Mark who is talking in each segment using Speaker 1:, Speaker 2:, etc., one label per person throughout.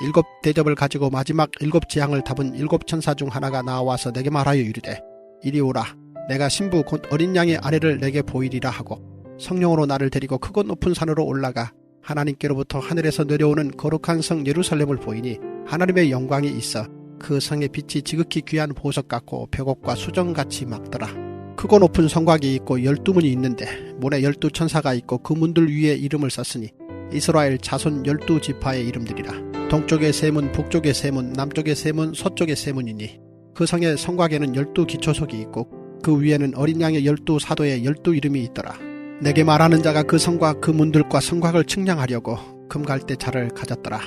Speaker 1: 일곱 대접을 가지고 마지막 일곱 재앙을 담은 일곱 천사 중 하나가 나와서 내게 말하여 이르되 이리 오라. 내가 신부 곧 어린 양의 아내를 내게 보이리라 하고 성령으로 나를 데리고 크고 높은 산으로 올라가 하나님께로부터 하늘에서 내려오는 거룩한 성 예루살렘을 보이니 하나님의 영광이 있어 그 성의 빛이 지극히 귀한 보석 같고 벽옥과 수정같이 막더라. 크고 높은 성곽이 있고 12문이 있는데 문에 12천사가 있고 그 문들 위에 이름을 썼으니 이스라엘 자손 12지파의 이름들이라. 동쪽의 세 문, 북쪽의 세 문, 남쪽의 세 문, 서쪽의 세 문이니 그 성의 성곽에는 12기초석이 있고 그 위에는 어린 양의 12사도의 12이름이 있더라. 내게 말하는 자가 그 성과 그 문들과 성곽을 측량하려고 금갈대자를 가졌더라.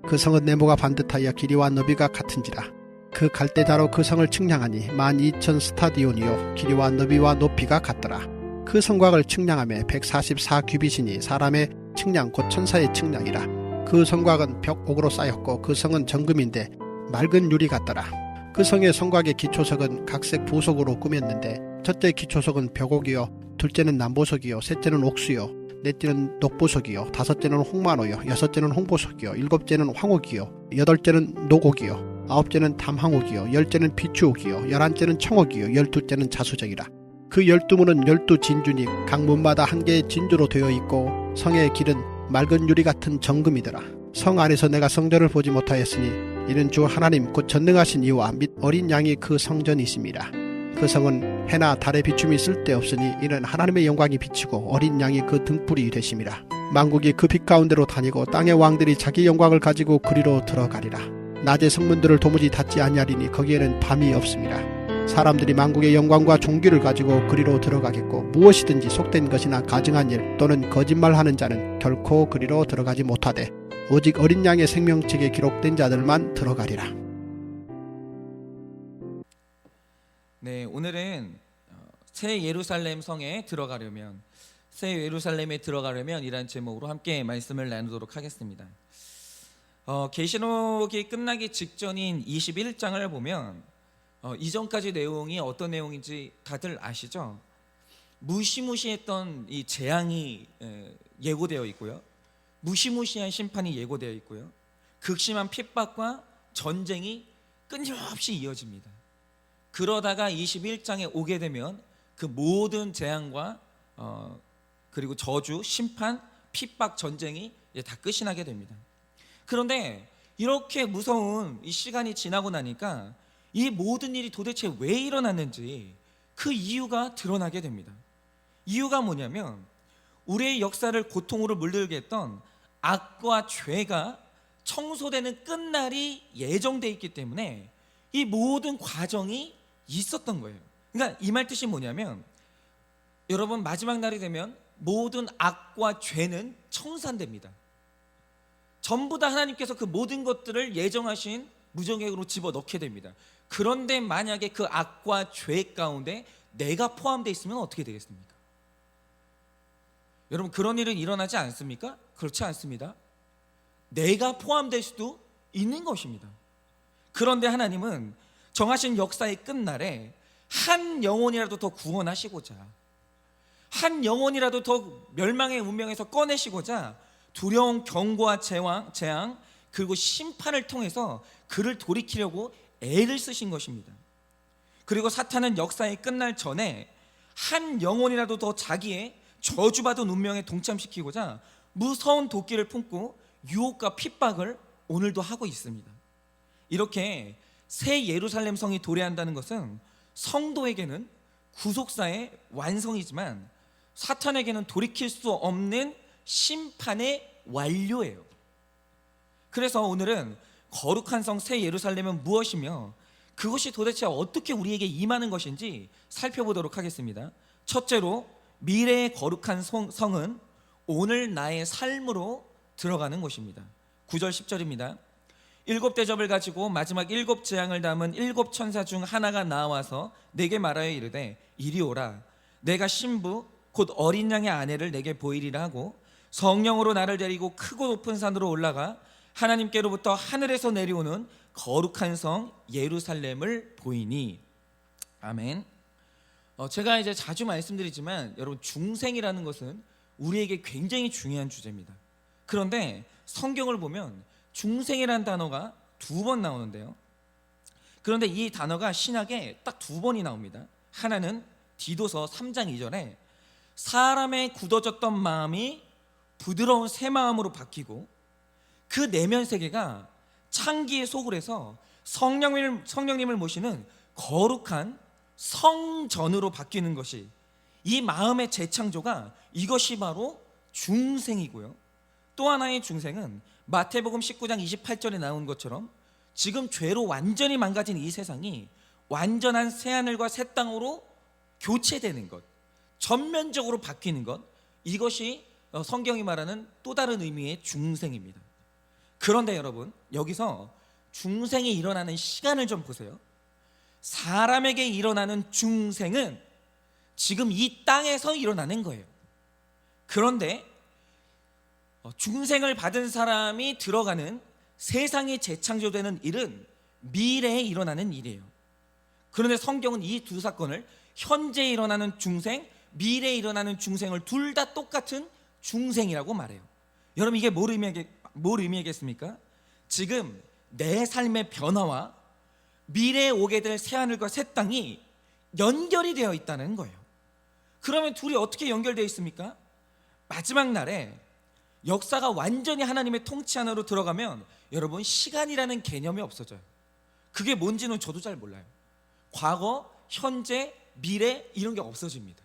Speaker 1: 그 성은 네모가 반듯하여 길이와 너비가 같은지라. 그 갈대자로 그 성을 측량하니 12,000스타디온이요 길이와 너비와 높이가 같더라. 그 성곽을 측량하며 144규빗이니 사람의 측량 곧 천사의 측량이라. 그 성곽은 벽옥으로 쌓였고 그 성은 정금인데 맑은 유리 같더라. 그 성의 성곽의 기초석은 각색 보석으로 꾸몄는데 첫째 기초석은 벽옥이요 둘째는 남보석이요 셋째는 옥수요 넷째는 녹보석이요 다섯째는 홍만호요 여섯째는 홍보석이요 일곱째는 황옥이요 여덟째는 녹옥이요 아홉째는 담황옥이요 열째는 비추옥이요 열한째는 청옥이요 열두째는 자수정이라. 그 12문은 12진주니 각 문마다 한 개의 진주로 되어 있고 성의 길은 맑은 유리 같은 정금이더라. 성 안에서 내가 성전을 보지 못하였으니 이는 주 하나님 곧 전능하신 이와 및 어린 양이 그 성전이심이라. 그 성은 해나 달의 비춤이 쓸데없으니 이는 하나님의 영광이 비치고 어린 양이 그 등불이 되심이라. 만국이 그 빛 가운데로 다니고 땅의 왕들이 자기 영광을 가지고 그리로 들어가리라. 낮의 성문들을 도무지 닫지 아니하리니 거기에는 밤이 없음이라. 사람들이 만국의 영광과 존귀를 가지고 그리로 들어가겠고 무엇이든지 속된 것이나 가증한 일 또는 거짓말하는 자는 결코 그리로 들어가지 못하되 오직 어린 양의 생명책에 기록된 자들만 들어가리라.
Speaker 2: 네, 오늘은 새 예루살렘 성에 들어가려면 새 예루살렘에 들어가려면 이란 제목으로 함께 말씀을 나누도록 하겠습니다. 계시록이 끝나기 직전인 21장을 보면 이전까지 내용이 어떤 내용인지 다들 아시죠? 무시무시했던 이 재앙이 예고되어 있고요. 무시무시한 심판이 예고되어 있고요. 극심한 핍박과 전쟁이 끊임없이 이어집니다. 그러다가 21장에 오게 되면 그 모든 재앙과 그리고 저주, 심판, 핍박, 전쟁이 다 끝이 나게 됩니다. 그런데 이렇게 무서운 이 시간이 지나고 나니까 이 모든 일이 도대체 왜 일어났는지 그 이유가 드러나게 됩니다. 이유가 뭐냐면 우리의 역사를 고통으로 물들게 했던 악과 죄가 청소되는 끝날이 예정되어 있기 때문에 이 모든 과정이 있었던 거예요. 그러니까 이 말 뜻이 뭐냐면 여러분 마지막 날이 되면 모든 악과 죄는 청산됩니다. 전부 다 하나님께서 그 모든 것들을 예정하신 무정액으로 집어넣게 됩니다. 그런데 만약에 그 악과 죄 가운데 내가 포함되어 있으면 어떻게 되겠습니까? 여러분 그런 일은 일어나지 않습니까? 그렇지 않습니다. 내가 포함될 수도 있는 것입니다. 그런데 하나님은 정하신 역사의 끝날에 한 영혼이라도 더 구원하시고자 한 영혼이라도 더 멸망의 운명에서 꺼내시고자 두려운 경고와 재앙 그리고 심판을 통해서 그를 돌이키려고 애를 쓰신 것입니다. 그리고 사탄은 역사의 끝날 전에 한 영혼이라도 더 자기의 저주받은 운명에 동참시키고자 무서운 도끼를 품고 유혹과 핍박을 오늘도 하고 있습니다. 이렇게 새 예루살렘 성이 도래한다는 것은 성도에게는 구속사의 완성이지만 사탄에게는 돌이킬 수 없는 심판의 완료예요. 그래서 오늘은 거룩한 성 새 예루살렘은 무엇이며 그것이 도대체 어떻게 우리에게 임하는 것인지 살펴보도록 하겠습니다. 첫째로 미래의 거룩한 성은 오늘 나의 삶으로 들어가는 것입니다. 9절 10절입니다. 일곱 대접을 가지고 마지막 일곱 재앙을 담은 일곱 천사 중 하나가 나와서 내게 말하여 이르되 이리 오라. 내가 신부 곧 어린 양의 아내를 내게 보이리라 하고 성령으로 나를 데리고 크고 높은 산으로 올라가 하나님께로부터 하늘에서 내려오는 거룩한 성 예루살렘을 보이니. 아멘. 제가 이제 자주 말씀드리지만 여러분 중생이라는 것은 우리에게 굉장히 중요한 주제입니다. 그런데 성경을 보면 중생이라는 단어가 2번 나오는데요. 그런데 이 단어가 신약에 딱 2번이 나옵니다. 하나는 디도서 3장 2절에 사람의 굳어졌던 마음이 부드러운 새 마음으로 바뀌고 그 내면 세계가 창기의 소굴에서 성령님을 모시는 거룩한 성전으로 바뀌는 것이, 이 마음의 재창조가 이것이 바로 중생이고요. 또 하나의 중생은 마태복음 19장 28절에 나온 것처럼 지금 죄로 완전히 망가진 이 세상이 완전한 새하늘과 새 땅으로 교체되는 것, 전면적으로 바뀌는 것, 이것이 성경이 말하는 또 다른 의미의 중생입니다. 그런데 여러분, 여기서 중생이 일어나는 시간을 좀 보세요. 사람에게 일어나는 중생은 지금 이 땅에서 일어나는 거예요. 그런데 중생을 받은 사람이 들어가는 세상이 재창조되는 일은 미래에 일어나는 일이에요. 그런데 성경은 이 두 사건을 현재 일어나는 중생, 미래에 일어나는 중생을 둘 다 똑같은 중생이라고 말해요. 여러분, 이게 뭘 의미하겠습니까? 지금 내 삶의 변화와 미래에 오게 될 새하늘과 새 땅이 연결이 되어 있다는 거예요. 그러면 둘이 어떻게 연결되어 있습니까? 마지막 날에 역사가 완전히 하나님의 통치 안으로 들어가면 여러분, 시간이라는 개념이 없어져요. 그게 뭔지는 저도 잘 몰라요. 과거, 현재, 미래 이런 게 없어집니다.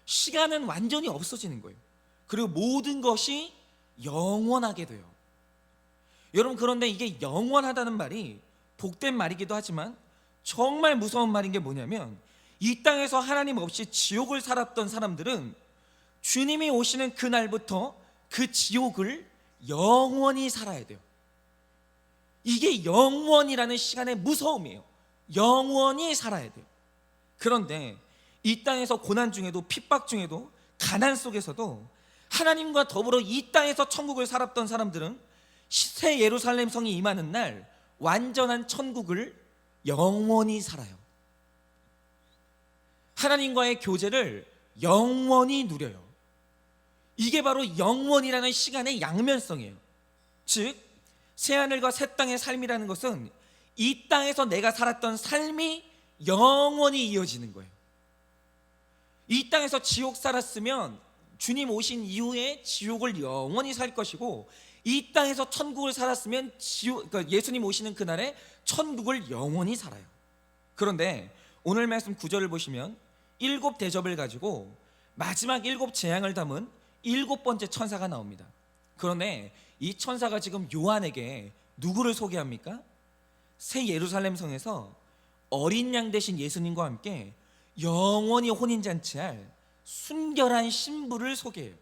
Speaker 2: 시간은 완전히 없어지는 거예요. 그리고 모든 것이 영원하게 돼요. 여러분, 그런데 이게 영원하다는 말이 복된 말이기도 하지만 정말 무서운 말인 게 뭐냐면, 이 땅에서 하나님 없이 지옥을 살았던 사람들은 주님이 오시는 그날부터 그 지옥을 영원히 살아야 돼요. 이게 영원이라는 시간의 무서움이에요. 영원히 살아야 돼요. 그런데 이 땅에서 고난 중에도, 핍박 중에도, 가난 속에서도 하나님과 더불어 이 땅에서 천국을 살았던 사람들은 새 예루살렘 성이 임하는 날 완전한 천국을 영원히 살아요. 하나님과의 교제를 영원히 누려요. 이게 바로 영원이라는 시간의 양면성이에요. 즉, 새하늘과 새 땅의 삶이라는 것은 이 땅에서 내가 살았던 삶이 영원히 이어지는 거예요. 이 땅에서 지옥 살았으면 주님 오신 이후에 지옥을 영원히 살 것이고, 이 땅에서 천국을 살았으면 그러니까 예수님 오시는 그날에 천국을 영원히 살아요. 그런데 오늘 말씀 9절을 보시면 7 대접을 가지고 마지막 7 재앙을 담은 7번째 천사가 나옵니다. 그런데 이 천사가 지금 요한에게 누구를 소개합니까? 새 예루살렘 성에서 어린 양 되신 예수님과 함께 영원히 혼인잔치할 순결한 신부를 소개해요.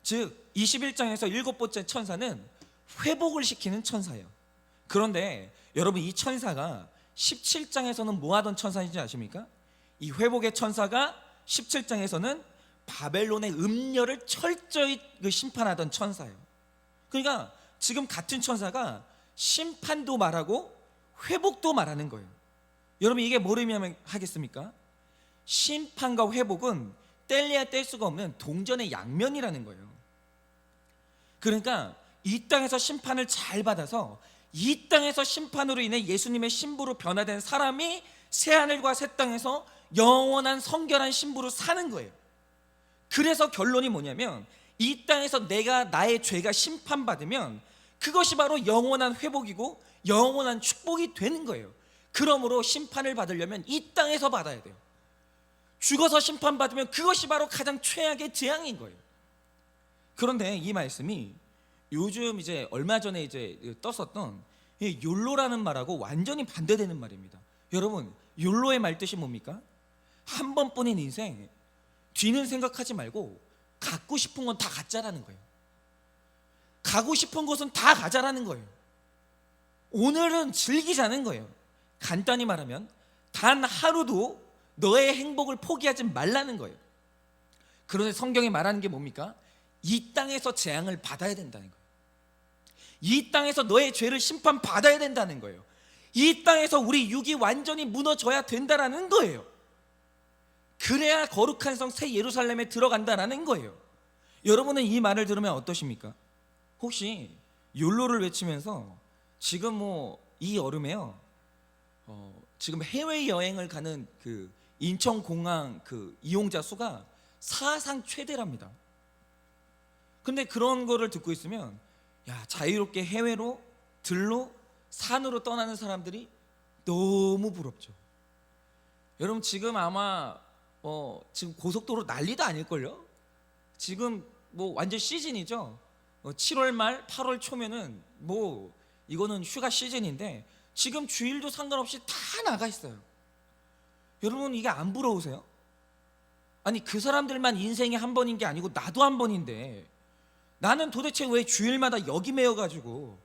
Speaker 2: 즉 21장에서 7번째 천사는 회복을 시키는 천사예요. 그런데 여러분, 이 천사가 17장에서는 뭐 하던 천사인지 아십니까? 이 회복의 천사가 17장에서는 바벨론의 음녀를 철저히 심판하던 천사예요. 그러니까 지금 같은 천사가 심판도 말하고 회복도 말하는 거예요. 여러분, 이게 뭘 의미하겠습니까? 심판과 회복은 뗄래야 뗄 수가 없는 동전의 양면이라는 거예요. 그러니까 이 땅에서 심판을 잘 받아서 이 땅에서 심판으로 인해 예수님의 신부로 변화된 사람이 새하늘과 새 땅에서 영원한 성결한 신부로 사는 거예요. 그래서 결론이 뭐냐면, 이 땅에서 나의 죄가 심판받으면 그것이 바로 영원한 회복이고 영원한 축복이 되는 거예요. 그러므로 심판을 받으려면 이 땅에서 받아야 돼요. 죽어서 심판받으면 그것이 바로 가장 최악의 재앙인 거예요. 그런데 이 말씀이 요즘 이제 얼마 전에 이제 떴었던 욜로라는 말하고 완전히 반대되는 말입니다. 여러분, 욜로의 말뜻이 뭡니까? 한 번뿐인 인생, 뒤는 생각하지 말고 갖고 싶은 건 다 갖자라는 거예요. 가고 싶은 곳은 다 가자라는 거예요. 오늘은 즐기자는 거예요. 간단히 말하면 단 하루도 너의 행복을 포기하지 말라는 거예요. 그런데 성경이 말하는 게 뭡니까? 이 땅에서 재앙을 받아야 된다는 거예요. 이 땅에서 너의 죄를 심판받아야 된다는 거예요. 이 땅에서 우리 육이 완전히 무너져야 된다라는 거예요. 그래야 거룩한 성 새 예루살렘에 들어간다라는 거예요. 여러분은 이 말을 들으면 어떠십니까? 혹시 욜로를 외치면서 지금 뭐 이 여름에요, 지금 해외 여행을 가는 그 인천공항 그 이용자 수가 사상 최대랍니다. 근데 그런 거를 듣고 있으면 야, 자유롭게 해외로 들로 산으로 떠나는 사람들이 너무 부럽죠. 여러분 지금 아마 지금 고속도로 난리도 아닐걸요? 지금 뭐 완전 시즌이죠. 7월 말 8월 초면은 뭐 이거는 휴가 시즌인데 지금 주일도 상관없이 다 나가 있어요. 여러분 이게 안 부러우세요? 아니 그 사람들만 인생에 한 번인 게 아니고 나도 한 번인데 나는 도대체 왜 주일마다 여기 매여가지고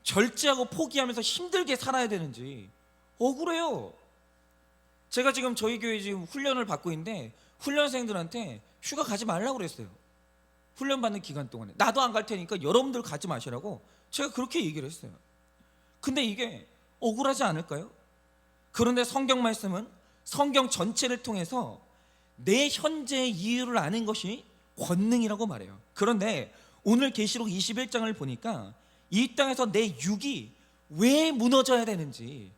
Speaker 2: 절제하고 포기하면서 힘들게 살아야 되는지 억울해요. 제가 지금 저희 교회 지금 훈련을 받고 있는데 훈련생들한테 휴가 가지 말라고 그랬어요. 훈련 받는 기간 동안에 나도 안 갈 테니까 여러분들 가지 마시라고 제가 그렇게 얘기를 했어요. 근데 이게 억울하지 않을까요? 그런데 성경 말씀은 성경 전체를 통해서 내 현재의 이유를 아는 것이 권능이라고 말해요. 그런데 오늘 계시록 21장을 보니까 이 땅에서 내 육이 왜 무너져야 되는지,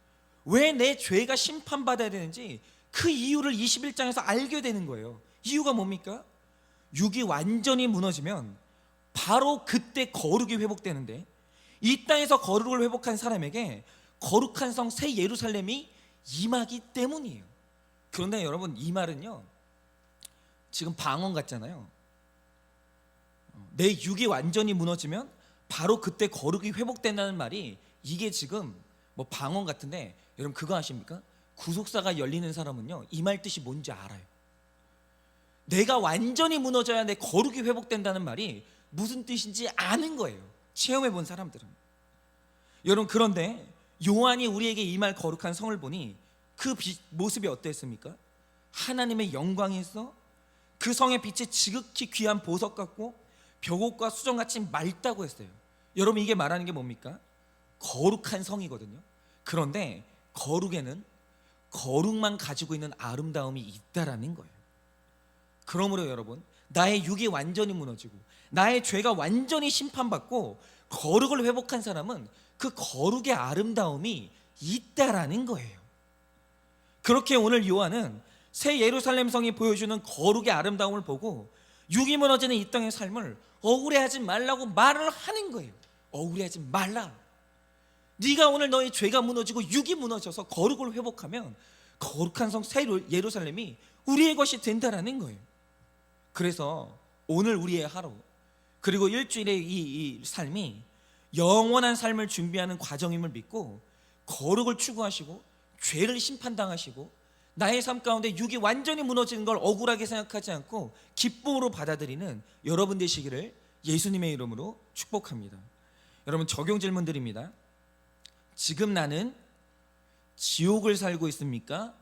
Speaker 2: 왜 내 죄가 심판받아야 되는지 그 이유를 21장에서 알게 되는 거예요. 이유가 뭡니까? 육이 완전히 무너지면 바로 그때 거룩이 회복되는데 이 땅에서 거룩을 회복한 사람에게 거룩한 성 새 예루살렘이 임하기 때문이에요. 그런데 여러분 이 말은요 지금 방언 같잖아요. 내 육이 완전히 무너지면 바로 그때 거룩이 회복된다는 말이 이게 지금 뭐 방언 같은데 여러분 그거 아십니까? 구속사가 열리는 사람은요 이 말 뜻이 뭔지 알아요. 내가 완전히 무너져야 내 거룩이 회복된다는 말이 무슨 뜻인지 아는 거예요. 체험해 본 사람들은. 여러분 그런데 요한이 우리에게 이 말 거룩한 성을 보니 그 모습이 어땠습니까? 하나님의 영광이 있어 그 성의 빛이 지극히 귀한 보석 같고 벽옥과 수정같이 맑다고 했어요. 여러분 이게 말하는 게 뭡니까? 거룩한 성이거든요. 그런데 거룩에는 거룩만 가지고 있는 아름다움이 있다라는 거예요. 그러므로 여러분 나의 육이 완전히 무너지고 나의 죄가 완전히 심판받고 거룩을 회복한 사람은 그 거룩의 아름다움이 있다라는 거예요. 그렇게 오늘 요한은 새 예루살렘 성이 보여주는 거룩의 아름다움을 보고 육이 무너지는 이 땅의 삶을 억울해하지 말라고 말을 하는 거예요. 억울해하지 말라. 네가 오늘 너의 죄가 무너지고 육이 무너져서 거룩을 회복하면 거룩한 성 새 예루살렘이 우리의 것이 된다라는 거예요. 그래서 오늘 우리의 하루 그리고 일주일의 이 삶이 영원한 삶을 준비하는 과정임을 믿고 거룩을 추구하시고 죄를 심판당하시고 나의 삶 가운데 육이 완전히 무너지는 걸 억울하게 생각하지 않고 기쁨으로 받아들이는 여러분 되시기를 예수님의 이름으로 축복합니다. 여러분 적용 질문 드립니다. 지금 나는 지옥을 살고 있습니까?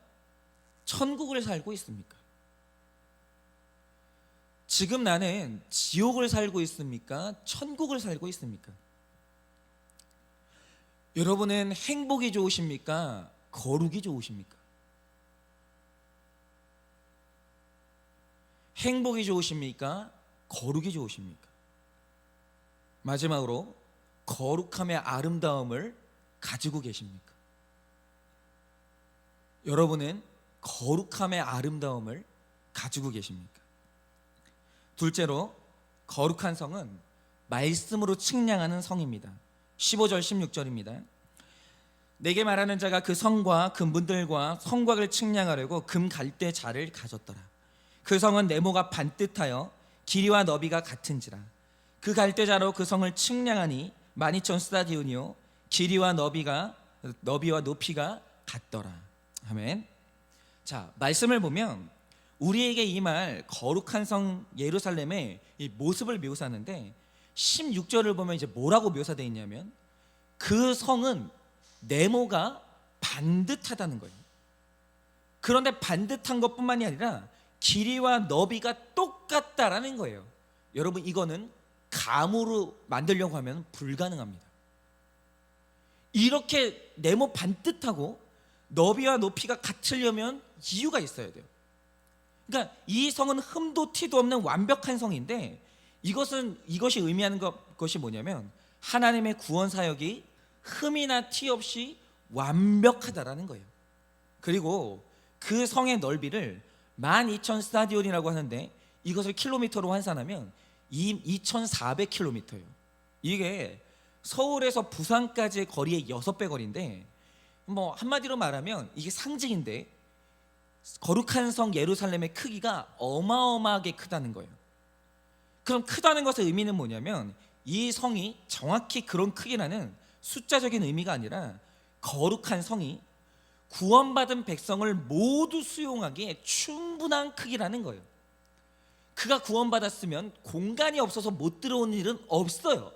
Speaker 2: 천국을 살고 있습니까? 지금 나는 지옥을 살고 있습니까? 천국을 살고 있습니까? 여러분은 행복이 좋으십니까? 거룩이 좋으십니까? 행복이 좋으십니까? 거룩이 좋으십니까? 마지막으로 거룩함의 아름다움을 가지고 계십니까? 여러분은 거룩함의 아름다움을 가지고 계십니까? 둘째로 거룩한 성은 말씀으로 측량하는 성입니다. 15절 16절입니다. 내게 말하는 자가 그 성과 그 문들과 성곽을 측량하려고 금 갈대 자를 가졌더라. 그 성은 네모가 반듯하여 길이와 너비가 같은지라. 그 갈대자로 그 성을 측량하니 12,000 스타디온이요 길이와 너비와 높이가 같더라. 아멘. 자, 말씀을 보면 우리에게 이 말 거룩한 성 예루살렘의 이 모습을 묘사하는데 16절을 보면 이제 뭐라고 묘사되어 있냐면 그 성은 네모가 반듯하다는 거예요. 그런데 반듯한 것뿐만이 아니라 길이와 너비가 똑같다라는 거예요. 여러분 이거는 감으로 만들려고 하면 불가능합니다. 이렇게 네모 반듯하고 너비와 높이가 같으려면 이유가 있어야 돼요. 그러니까 이 성은 흠도 티도 없는 완벽한 성인데 이것이 의미하는 것이 뭐냐면 하나님의 구원 사역이 흠이나 티 없이 완벽하다라는 거예요. 그리고 그 성의 넓이를 12,000 스타디온이라고 하는데 이것을 킬로미터로 환산하면 2,400km예요. 이게 서울에서 부산까지의 거리의 6배 거리인데, 뭐 한마디로 말하면 이게 상징인데 거룩한 성 예루살렘의 크기가 어마어마하게 크다는 거예요. 그럼 크다는 것의 의미는 뭐냐면 이 성이 정확히 그런 크기라는 숫자적인 의미가 아니라 거룩한 성이 구원받은 백성을 모두 수용하기에 충분한 크기라는 거예요. 그가 구원받았으면 공간이 없어서 못 들어오는 일은 없어요.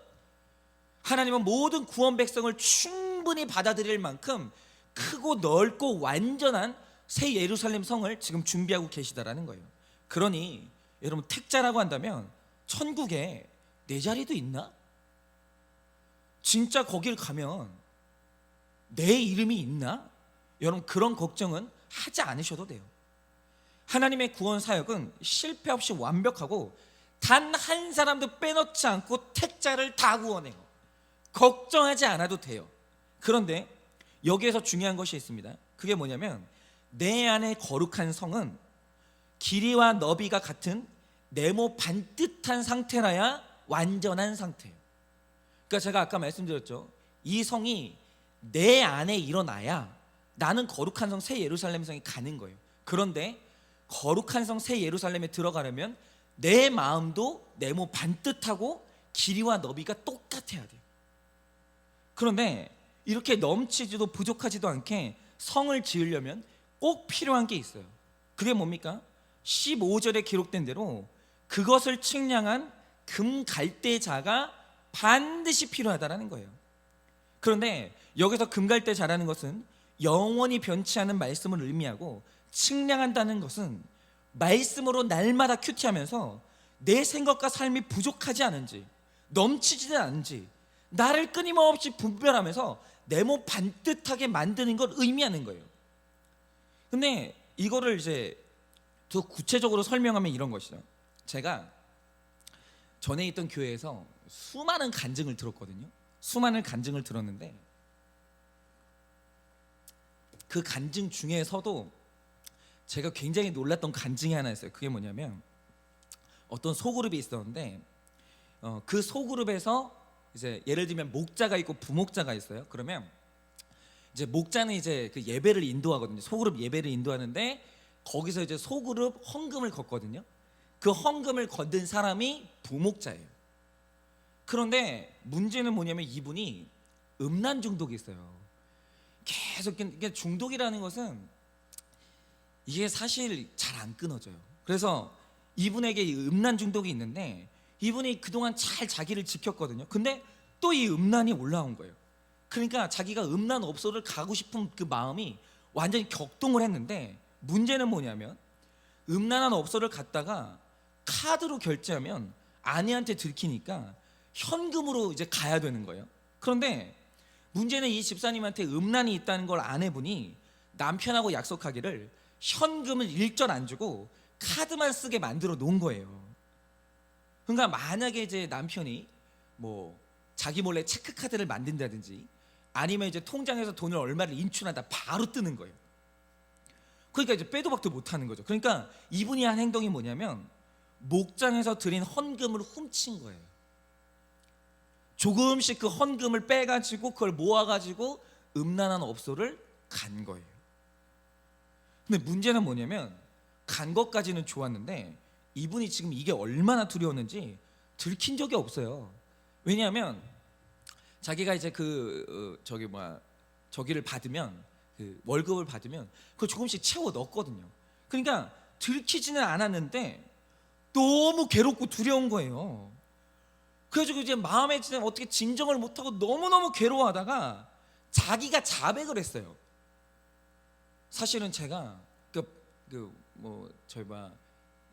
Speaker 2: 하나님은 모든 구원 백성을 충분히 받아들일 만큼 크고 넓고 완전한 새 예루살렘 성을 지금 준비하고 계시다라는 거예요. 그러니 여러분, 택자라고 한다면 천국에 내 자리도 있나? 진짜 거길 가면 내 이름이 있나? 여러분, 그런 걱정은 하지 않으셔도 돼요. 하나님의 구원 사역은 실패 없이 완벽하고 단 한 사람도 빼놓지 않고 택자를 다 구원해요. 걱정하지 않아도 돼요. 그런데 여기에서 중요한 것이 있습니다. 그게 뭐냐면 내 안에 거룩한 성은 길이와 너비가 같은 네모 반듯한 상태라야 완전한 상태예요. 그러니까 제가 아까 말씀드렸죠. 이 성이 내 안에 일어나야 나는 거룩한 성 새 예루살렘 성에 가는 거예요. 그런데 거룩한 성 새 예루살렘에 들어가려면 내 마음도 네모 반듯하고 길이와 너비가 똑같아야 돼요. 그런데 이렇게 넘치지도 부족하지도 않게 성을 지으려면 꼭 필요한 게 있어요. 그게 뭡니까? 15절에 기록된 대로 그것을 측량한 금갈대자가 반드시 필요하다라는 거예요. 그런데 여기서 금갈대자라는 것은 영원히 변치 않은 말씀을 의미하고, 측량한다는 것은 말씀으로 날마다 큐티하면서 내 생각과 삶이 부족하지 않은지, 넘치지는 않은지 나를 끊임없이 분별하면서 네모 반듯하게 만드는 걸 의미하는 거예요. 근데 이거를 이제 더 구체적으로 설명하면 이런 것이죠. 제가 전에 있던 교회에서 수많은 간증을 들었거든요. 수많은 간증을 들었는데 그 간증 중에서도 제가 굉장히 놀랐던 간증이 하나 있어요. 그게 뭐냐면 어떤 소그룹이 있었는데 그 소그룹에서 이제 예를 들면 목자가 있고 부목자가 있어요. 그러면 이제 목자는 이제 그 예배를 인도하거든요. 소그룹 예배를 인도하는데 거기서 이제 소그룹 헌금을 걷거든요. 그 헌금을 걷는 사람이 부목자예요. 그런데 문제는 뭐냐면 이분이 음란 중독이 있어요. 계속 이게 중독이라는 것은 이게 사실 잘 안 끊어져요. 그래서 이분에게 이 음란 중독이 있는데 이분이 그동안 잘 자기를 지켰거든요. 근데 또 이 음란이 올라온 거예요. 그러니까 자기가 음란업소를 가고 싶은 그 마음이 완전히 격동을 했는데, 문제는 뭐냐면 음란한 업소를 갔다가 카드로 결제하면 아내한테 들키니까 현금으로 이제 가야 되는 거예요. 그런데 문제는 이 집사님한테 음란이 있다는 걸 아내분이 남편하고 약속하기를 현금을 일절 안 주고 카드만 쓰게 만들어 놓은 거예요. 그러니까 만약에 이제 남편이 뭐 자기 몰래 체크카드를 만든다든지 아니면 이제 통장에서 돈을 얼마를 인출하다 바로 뜨는 거예요. 그러니까 이제 빼도 박도 못 하는 거죠. 그러니까 이분이 한 행동이 뭐냐면 목장에서 드린 헌금을 훔친 거예요. 조금씩 그 헌금을 빼가지고 그걸 모아가지고 음란한 업소를 간 거예요. 근데 문제는 뭐냐면 간 것까지는 좋았는데 이분이 지금 이게 얼마나 두려웠는지 들킨 적이 없어요. 왜냐하면 자기가 이제 저기를 받으면 그 월급을 받으면 그걸 조금씩 채워 넣었거든요. 그러니까 들키지는 않았는데 너무 괴롭고 두려운 거예요. 그래가지고 이제 마음에 어떻게 진정을 못하고 너무너무 괴로워하다가 자기가 자백을 했어요. 사실은 제가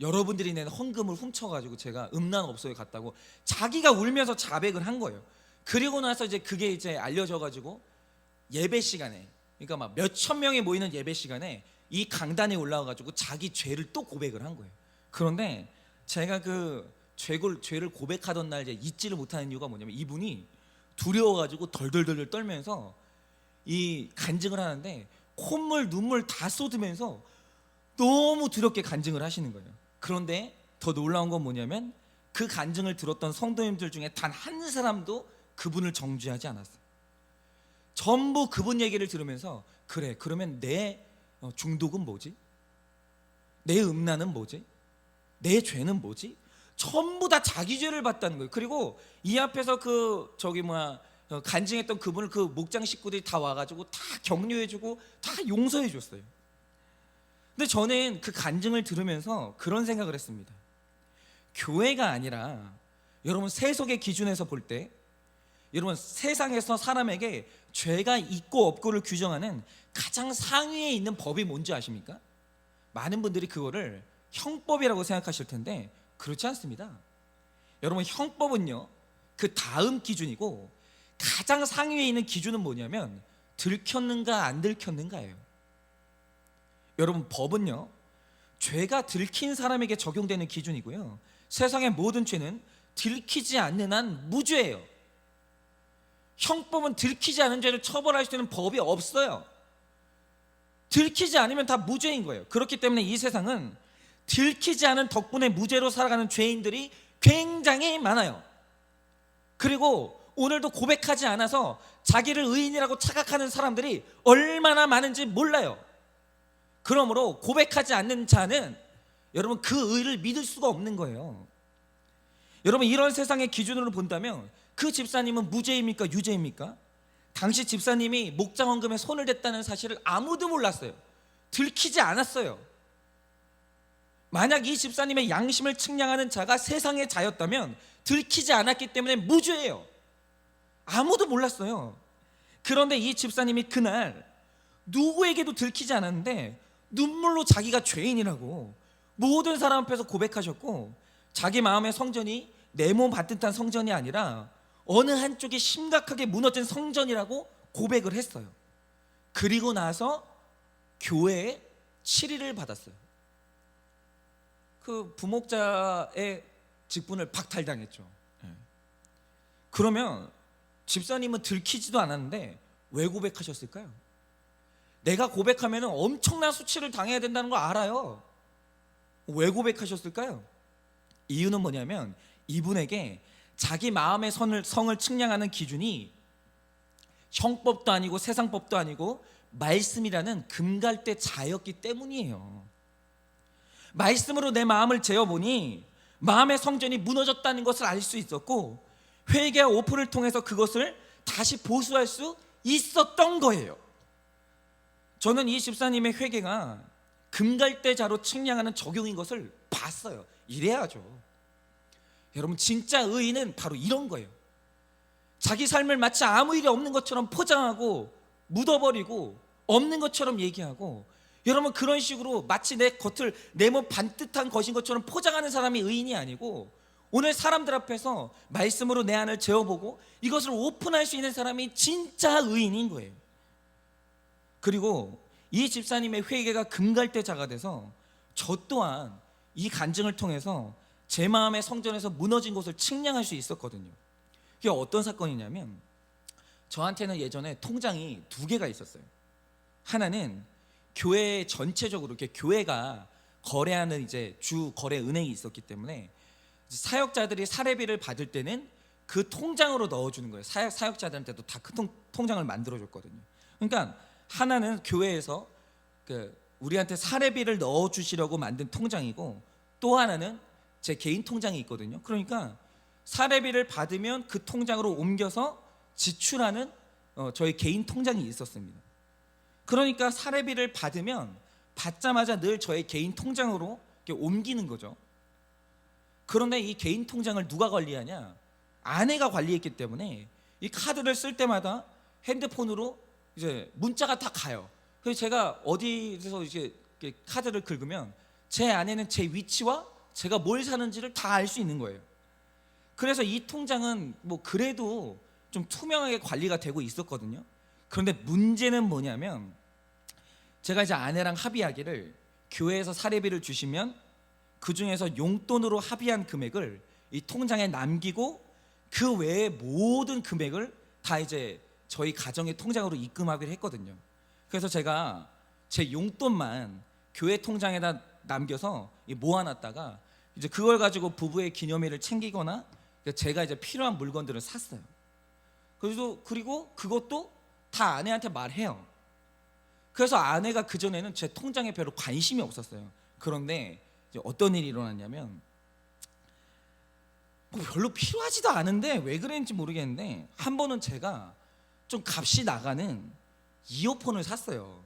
Speaker 2: 여러분들이 낸 헌금을 훔쳐가지고 제가 음란업소에 갔다고 자기가 울면서 자백을 한 거예요. 그리고 나서 이제 그게 이제 알려져가지고 예배 시간에, 그러니까 막 몇천 명이 모이는 예배 시간에 이 강단에 올라와가지고 자기 죄를 또 고백을 한 거예요. 그런데 제가 그 죄를 고백하던 날 이제 잊지를 못하는 이유가 뭐냐면 이분이 두려워가지고 덜덜덜 떨면서 이 간증을 하는데 콧물 눈물 다 쏟으면서 너무 두렵게 간증을 하시는 거예요. 그런데 더 놀라운 건 뭐냐면 그 간증을 들었던 성도님들 중에 단 한 사람도 그분을 정죄하지 않았어요. 전부 그분 얘기를 들으면서 그래 그러면 내 중독은 뭐지? 내 음란은 뭐지? 내 죄는 뭐지? 전부 다 자기 죄를 봤다는 거예요. 그리고 이 앞에서 간증했던 그분을 그 목장 식구들이 다 와가지고 다 격려해주고 다 용서해줬어요. 근데 저는 그 간증을 들으면서 그런 생각을 했습니다. 교회가 아니라 여러분 세속의 기준에서 볼 때 여러분 세상에서 사람에게 죄가 있고 없고를 규정하는 가장 상위에 있는 법이 뭔지 아십니까? 많은 분들이 그거를 형법이라고 생각하실 텐데 그렇지 않습니다. 여러분 형법은요 그 다음 기준이고 가장 상위에 있는 기준은 뭐냐면 들켰는가 안 들켰는가예요. 여러분 법은요 죄가 들킨 사람에게 적용되는 기준이고요, 세상의 모든 죄는 들키지 않는 한 무죄예요. 형법은 들키지 않은 죄를 처벌할 수 있는 법이 없어요. 들키지 않으면 다 무죄인 거예요. 그렇기 때문에 이 세상은 들키지 않은 덕분에 무죄로 살아가는 죄인들이 굉장히 많아요. 그리고 오늘도 고백하지 않아서 자기를 의인이라고 착각하는 사람들이 얼마나 많은지 몰라요. 그러므로 고백하지 않는 자는 여러분 그 의를 믿을 수가 없는 거예요. 여러분 이런 세상의 기준으로 본다면 그 집사님은 무죄입니까 유죄입니까? 당시 집사님이 목장 헌금에 손을 댔다는 사실을 아무도 몰랐어요. 들키지 않았어요. 만약 이 집사님의 양심을 측량하는 자가 세상의 자였다면 들키지 않았기 때문에 무죄예요. 아무도 몰랐어요. 그런데 이 집사님이 그날 누구에게도 들키지 않았는데 눈물로 자기가 죄인이라고 모든 사람 앞에서 고백하셨고, 자기 마음의 성전이 내 몸 반듯한 성전이 아니라 어느 한쪽이 심각하게 무너진 성전이라고 고백을 했어요. 그리고 나서 교회에 치리를 받았어요. 그 부목자의 직분을 박탈당했죠. 그러면 집사님은 들키지도 않았는데 왜 고백하셨을까요? 내가 고백하면 엄청난 수치를 당해야 된다는 걸 알아요. 왜 고백하셨을까요? 이유는 뭐냐면 이분에게 자기 마음의 성을 측량하는 기준이 형법도 아니고 세상법도 아니고 말씀이라는 금갈대 자였기 때문이에요. 말씀으로 내 마음을 재어보니 마음의 성전이 무너졌다는 것을 알 수 있었고, 회개와 오픈을 통해서 그것을 다시 보수할 수 있었던 거예요. 저는 이 집사님의 회개가 금갈대자로 측량하는 적용인 것을 봤어요. 이래야죠. 여러분 진짜 의인은 바로 이런 거예요. 자기 삶을 마치 아무 일이 없는 것처럼 포장하고 묻어버리고 없는 것처럼 얘기하고, 여러분 그런 식으로 마치 내 겉을 내 몸 반듯한 것인 것처럼 포장하는 사람이 의인이 아니고, 오늘 사람들 앞에서 말씀으로 내 안을 재어보고 이것을 오픈할 수 있는 사람이 진짜 의인인 거예요. 그리고 이 집사님의 회개가 금갈대자가 돼서 저 또한 이 간증을 통해서 제 마음의 성전에서 무너진 곳을 측량할 수 있었거든요. 그게 어떤 사건이냐면, 저한테는 예전에 통장이 2개가 있었어요. 하나는 교회 전체적으로 이렇게 교회가 거래하는 이제 주 거래 은행이 있었기 때문에 사역자들이 사례비를 받을 때는 그 통장으로 넣어주는 거예요. 사역자들한테도 다 큰 통장을 만들어줬거든요. 그러니까 하나는 교회에서 우리한테 사례비를 넣어주시려고 만든 통장이고, 또 하나는 제 개인 통장이 있거든요. 그러니까 사례비를 받으면 그 통장으로 옮겨서 지출하는 저희 개인 통장이 있었습니다. 그러니까 사례비를 받으면 받자마자 늘 저의 개인 통장으로 이렇게 옮기는 거죠. 그런데 이 개인 통장을 누가 관리하냐? 아내가 관리했기 때문에 이 카드를 쓸 때마다 핸드폰으로 이제 문자가 다 가요. 그래서 제가 어디서 이제 카드를 긁으면 제 아내는 제 위치와 제가 뭘 사는지를 다 알 수 있는 거예요. 그래서 이 통장은 뭐 그래도 좀 투명하게 관리가 되고 있었거든요. 그런데 문제는 뭐냐면, 제가 이제 아내랑 합의하기를 교회에서 사례비를 주시면 그 중에서 용돈으로 합의한 금액을 이 통장에 남기고 그 외에 모든 금액을 다 이제 저희 가정의 통장으로 입금하기로 했거든요. 그래서 제가 제 용돈만 교회 통장에다 남겨서 모아놨다가 이제 그걸 가지고 부부의 기념일을 챙기거나 제가 이제 필요한 물건들을 샀어요. 그리고 그것도 다 아내한테 말해요. 그래서 아내가 그전에는 제 통장에 별로 관심이 없었어요. 그런데 이제 어떤 일이 일어났냐면, 뭐 별로 필요하지도 않은데 왜 그랬는지 모르겠는데 한 번은 제가 좀 값이 나가는 이어폰을 샀어요.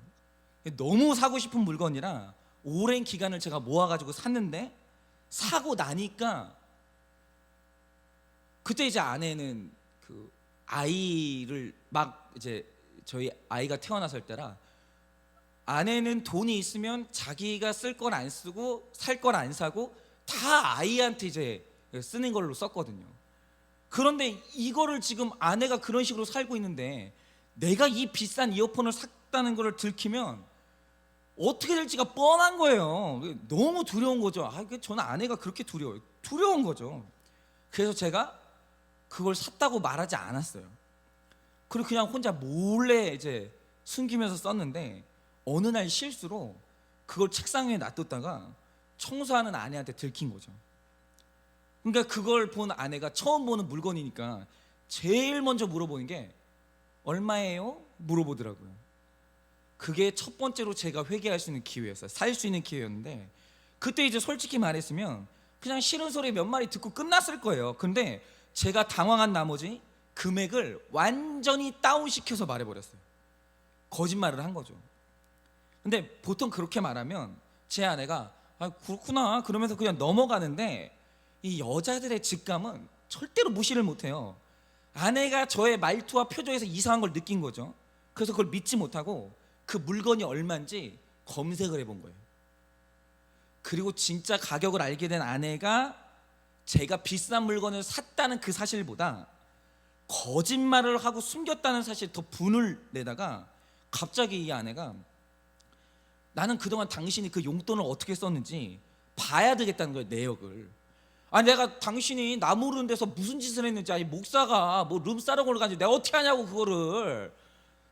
Speaker 2: 너무 사고 싶은 물건이라 오랜 기간을 제가 모아가지고 샀는데, 사고 나니까 그때 이제 아내는 그 아이를 막 이제 저희 아이가 태어났을 때라, 아내는 돈이 있으면 자기가 쓸 걸 안 쓰고 살 걸 안 사고 다 아이한테 이제 쓰는 걸로 썼거든요. 그런데 이거를 지금 아내가 그런 식으로 살고 있는데 내가 이 비싼 이어폰을 샀다는 걸 들키면 어떻게 될지가 뻔한 거예요. 너무 두려운 거죠. 저는 아내가 그렇게 두려운 거죠. 그래서 제가 그걸 샀다고 말하지 않았어요. 그리고 그냥 혼자 몰래 이제 숨기면서 썼는데, 어느 날 실수로 그걸 책상 위에 놔뒀다가 청소하는 아내한테 들킨 거죠. 그러니까 그걸 본 아내가 처음 보는 물건이니까 제일 먼저 물어보는 게 얼마예요? 물어보더라고요. 그게 첫 번째로 제가 회개할 수 있는 기회였어요. 살 수 있는 기회였는데, 그때 이제 솔직히 말했으면 그냥 싫은 소리 몇 마디 듣고 끝났을 거예요. 근데 제가 당황한 나머지 금액을 완전히 다운시켜서 말해버렸어요. 거짓말을 한 거죠. 근데 보통 그렇게 말하면 제 아내가 그렇구나 그러면서 그냥 넘어가는데, 이 여자들의 직감은 절대로 무시를 못해요. 아내가 저의 말투와 표정에서 이상한 걸 느낀 거죠. 그래서 그걸 믿지 못하고 그 물건이 얼마인지 검색을 해본 거예요. 그리고 진짜 가격을 알게 된 아내가 제가 비싼 물건을 샀다는 그 사실보다 거짓말을 하고 숨겼다는 사실에 더 분을 내다가, 갑자기 이 아내가 나는 그동안 당신이 그 용돈을 어떻게 썼는지 봐야 되겠다는 거예요, 내역을. 내가 당신이 나 모르는 데서 무슨 짓을 했는지, 목사가 뭐 룸사롱을 간지 내가 어떻게 하냐고, 그거를.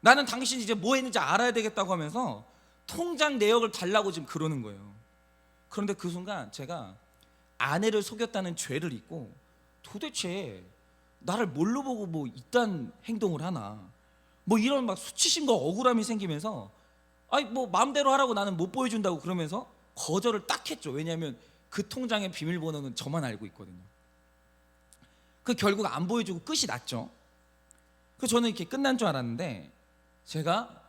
Speaker 2: 나는 당신이 이제 뭐 했는지 알아야 되겠다고 하면서 통장 내역을 달라고 지금 그러는 거예요. 그런데 그 순간 제가 아내를 속였다는 죄를 잊고, 도대체 나를 뭘로 보고 뭐 이딴 행동을 하나, 뭐 이런 막 수치심과 억울함이 생기면서 뭐 마음대로 하라고 나는 못 보여준다고 그러면서 거절을 딱 했죠. 왜냐하면 그 통장의 비밀번호는 저만 알고 있거든요. 그 결국 안 보여주고 끝이 났죠. 그 저는 이렇게 끝난 줄 알았는데, 제가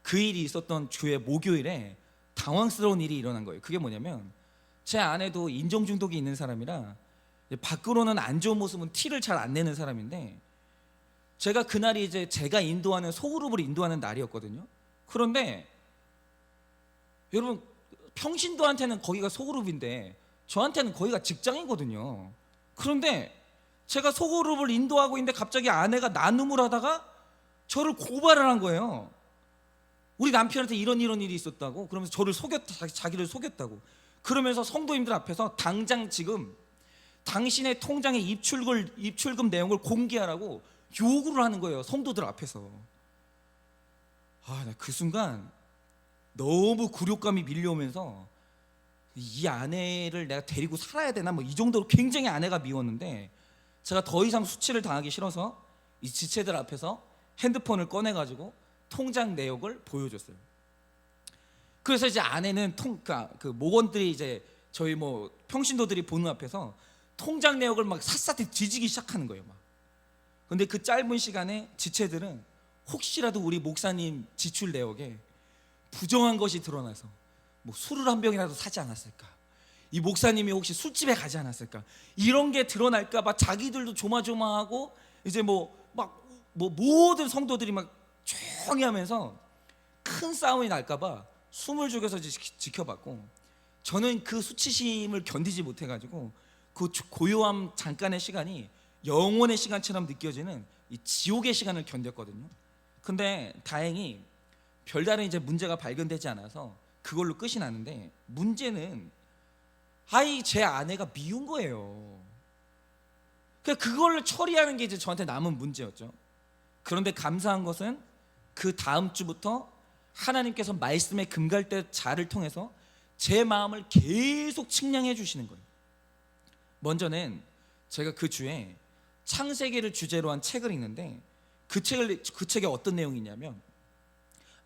Speaker 2: 그 일이 있었던 주의 목요일에 당황스러운 일이 일어난 거예요. 그게 뭐냐면, 제 아내도 인종 중독이 있는 사람이라 밖으로는 안 좋은 모습은 티를 잘 안 내는 사람인데, 제가 그날이 이제 제가 인도하는 소그룹을 인도하는 날이었거든요. 그런데 여러분, 평신도한테는 거기가 소그룹인데 저한테는 거기가 직장이거든요. 그런데 제가 소그룹을 인도하고 있는데 갑자기 아내가 나눔을 하다가 저를 고발을 한 거예요. 우리 남편한테 이런 일이 있었다고. 그러면서 저를 자기를 속였다고. 그러면서 성도님들 앞에서 당장 지금 당신의 통장의 입출금 내용을 공개하라고 요구를 하는 거예요, 성도들 앞에서. 나 그 순간 너무 굴욕감이 밀려오면서, 이 아내를 내가 데리고 살아야 되나, 뭐 이 정도로 굉장히 아내가 미웠는데, 제가 더 이상 수치를 당하기 싫어서 이 지체들 앞에서 핸드폰을 꺼내가지고 통장 내역을 보여줬어요. 그래서 이제 아내는 그 목원들이 이제 저희 뭐 평신도들이 보는 앞에서 통장 내역을 막 샅샅이 뒤지기 시작하는 거예요, 막. 근데 그 짧은 시간에 지체들은 혹시라도 우리 목사님 지출 내역에 부정한 것이 드러나서 뭐 술을 한 병이라도 사지 않았을까, 이 목사님이 혹시 술집에 가지 않았을까, 이런 게 드러날까 봐 자기들도 조마조마하고, 이제 뭐 모든 성도들이 막 조용히 하면서 큰 싸움이 날까 봐 숨을 죽여서 지켜봤고, 저는 그 수치심을 견디지 못해가지고 그 고요함 잠깐의 시간이 영원의 시간처럼 느껴지는 이 지옥의 시간을 견뎠거든요. 근데 다행히 별다른 이제 문제가 발견되지 않아서 그걸로 끝이 났는데, 문제는 제 아내가 미운 거예요. 그걸 처리하는 게 이제 저한테 남은 문제였죠. 그런데 감사한 것은 그 다음 주부터 하나님께서 말씀의 금갈대자를 통해서 제 마음을 계속 측량해 주시는 거예요. 먼저는 제가 그 주에 창세기를 주제로 한 책을 읽는데 그 책에 어떤 내용이 있냐면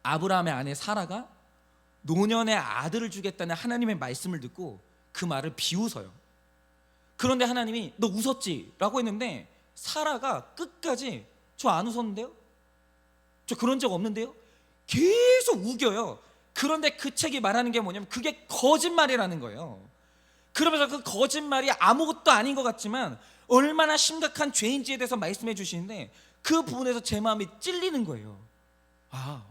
Speaker 2: 아브라함의 아내 사라가 노년의 아들을 주겠다는 하나님의 말씀을 듣고 그 말을 비웃어요. 그런데 하나님이 너 웃었지? 라고 했는데 사라가 끝까지 저 안 웃었는데요? 저 그런 적 없는데요? 계속 우겨요. 그런데 그 책이 말하는 게 뭐냐면 그게 거짓말이라는 거예요. 그러면서 그 거짓말이 아무것도 아닌 것 같지만 얼마나 심각한 죄인지에 대해서 말씀해 주시는데 그 부분에서 제 마음이 찔리는 거예요. 아,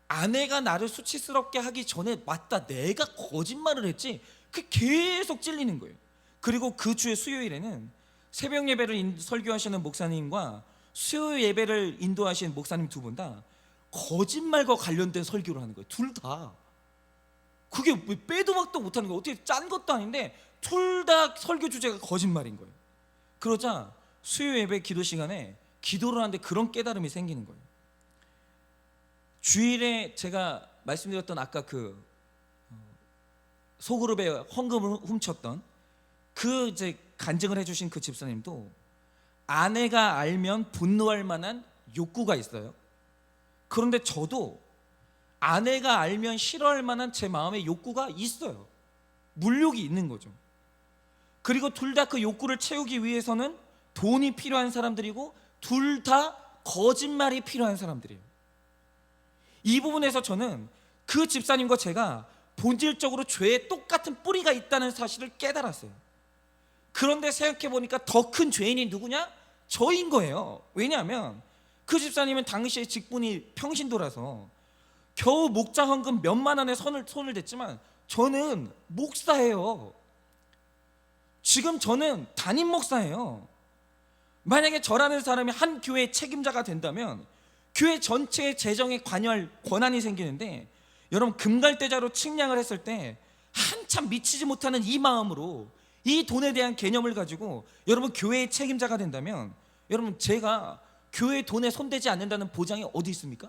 Speaker 2: 아내가 나를 수치스럽게 하기 전에 맞다, 내가 거짓말을 했지. 그 계속 찔리는 거예요. 그리고 그 주의 수요일에는 새벽 예배를 설교하시는 목사님과 수요 예배를 인도하신 목사님 두 분 다 거짓말과 관련된 설교를 하는 거예요. 둘 다. 그게 빼도 박도 못하는 거예요. 어떻게 짠 것도 아닌데 둘 다 설교 주제가 거짓말인 거예요. 그러자 수요 예배 기도 시간에 기도를 하는데 그런 깨달음이 생기는 거예요. 주일에 제가 말씀드렸던 아까 그 소그룹에 헌금을 훔쳤던 그 이제 간증을 해주신 그 집사님도 아내가 알면 분노할 만한 욕구가 있어요. 그런데 저도 아내가 알면 싫어할 만한 제 마음의 욕구가 있어요. 물욕이 있는 거죠. 그리고 둘 다 그 욕구를 채우기 위해서는 돈이 필요한 사람들이고 둘 다 거짓말이 필요한 사람들이에요. 이 부분에서 저는 그 집사님과 제가 본질적으로 죄에 똑같은 뿌리가 있다는 사실을 깨달았어요. 그런데 생각해보니까 더 큰 죄인이 누구냐? 저인 거예요. 왜냐하면 그 집사님은 당시에 직분이 평신도라서 겨우 목자 헌금 몇만 원에 손을 댔지만 저는 목사예요. 지금 저는 담임 목사예요. 만약에 저라는 사람이 한 교회의 책임자가 된다면 교회 전체의 재정에 관여할 권한이 생기는데, 여러분 금갈대자로 측량을 했을 때 한참 미치지 못하는 이 마음으로 이 돈에 대한 개념을 가지고 여러분 교회의 책임자가 된다면, 여러분 제가 교회 돈에 손대지 않는다는 보장이 어디 있습니까?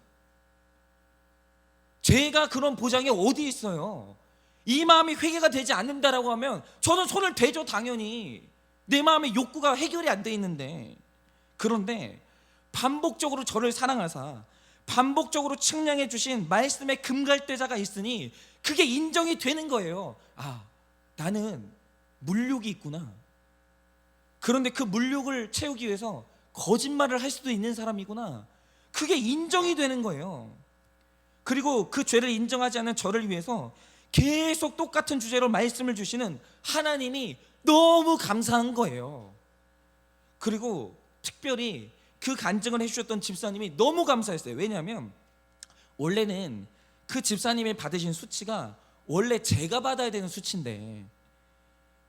Speaker 2: 제가 그런 보장이 어디 있어요? 이 마음이 회개가 되지 않는다라고 하면 저는 손을 대죠. 당연히 내 마음의 욕구가 해결이 안 돼 있는데. 그런데 반복적으로 저를 사랑하사 반복적으로 측량해 주신 말씀의 금갈대자가 있으니 그게 인정이 되는 거예요. 아, 나는 물욕이 있구나. 그런데 그 물욕을 채우기 위해서 거짓말을 할 수도 있는 사람이구나. 그게 인정이 되는 거예요. 그리고 그 죄를 인정하지 않는 저를 위해서 계속 똑같은 주제로 말씀을 주시는 하나님이 너무 감사한 거예요. 그리고 특별히 그 간증을 해주셨던 집사님이 너무 감사했어요. 왜냐하면 원래는 그 집사님이 받으신 수치가 원래 제가 받아야 되는 수치인데,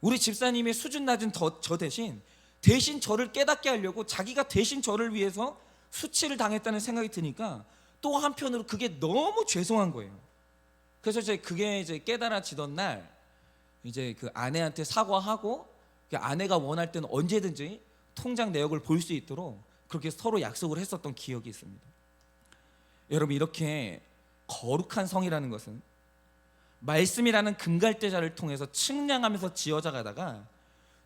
Speaker 2: 우리 집사님의 수준 낮은 저 대신 저를 깨닫게 하려고 자기가 대신 저를 위해서 수치를 당했다는 생각이 드니까 또 한편으로 그게 너무 죄송한 거예요. 그래서 그게 이제 깨달아지던 날 이제 그 아내한테 사과하고, 그 아내가 원할 때는 언제든지 통장 내역을 볼 수 있도록 그렇게 서로 약속을 했었던 기억이 있습니다. 여러분, 이렇게 거룩한 성이라는 것은 말씀이라는 금갈대자를 통해서 측량하면서 지어져 가다가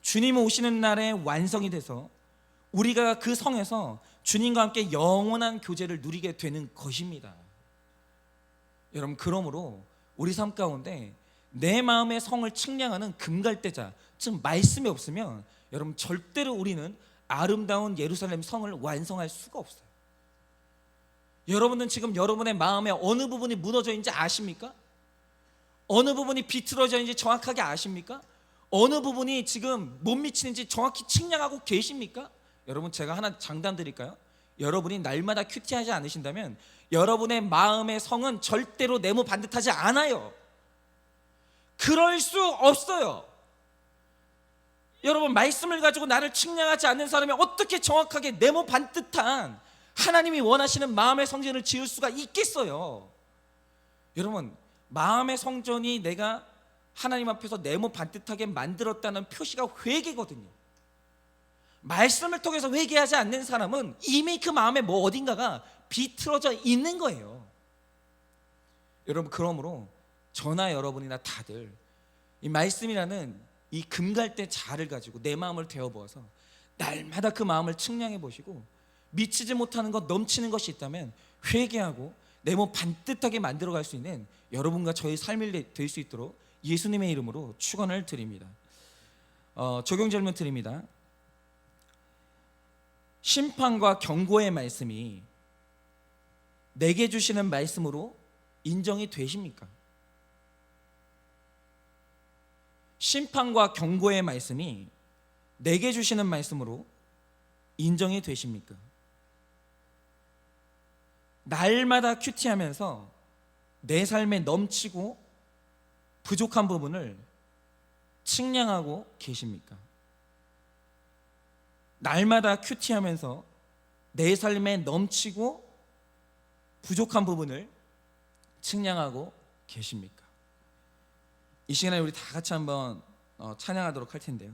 Speaker 2: 주님 오시는 날에 완성이 돼서 우리가 그 성에서 주님과 함께 영원한 교제를 누리게 되는 것입니다. 여러분, 그러므로 우리 삶 가운데 내 마음의 성을 측량하는 금갈대자, 즉 말씀이 없으면 여러분 절대로 우리는 아름다운 예루살렘 성을 완성할 수가 없어요. 여러분은 지금 여러분의 마음의 어느 부분이 무너져 있는지 아십니까? 어느 부분이 비틀어져 있는지 정확하게 아십니까? 어느 부분이 지금 못 미치는지 정확히 측량하고 계십니까? 여러분, 제가 하나 장담 드릴까요? 여러분이 날마다 큐티하지 않으신다면 여러분의 마음의 성은 절대로 네모 반듯하지 않아요. 그럴 수 없어요. 여러분, 말씀을 가지고 나를 측량하지 않는 사람이 어떻게 정확하게 네모 반듯한 하나님이 원하시는 마음의 성전을 지을 수가 있겠어요? 여러분, 마음의 성전이 내가 하나님 앞에서 네모 반듯하게 만들었다는 표시가 회개거든요. 말씀을 통해서 회개하지 않는 사람은 이미 그 마음에 뭐 어딘가가 비틀어져 있는 거예요. 여러분, 그러므로 저나 여러분이나 다들 이 말씀이라는 이 금갈대 자를 가지고 내 마음을 데워부어서 날마다 그 마음을 측량해 보시고 미치지 못하는 것, 넘치는 것이 있다면 회개하고 내 몸 반듯하게 만들어갈 수 있는 여러분과 저의 삶이 될 수 있도록 예수님의 이름으로 축원을 드립니다. 적용 질문 드립니다. 심판과 경고의 말씀이 내게 주시는 말씀으로 인정이 되십니까? 심판과 경고의 말씀이 내게 주시는 말씀으로 인정이 되십니까? 날마다 큐티하면서 내 삶에 넘치고 부족한 부분을 측량하고 계십니까? 날마다 큐티하면서 내 삶에 넘치고 부족한 부분을 측량하고 계십니까? 이 시간에 우리 다 같이 한번 찬양하도록 할 텐데요.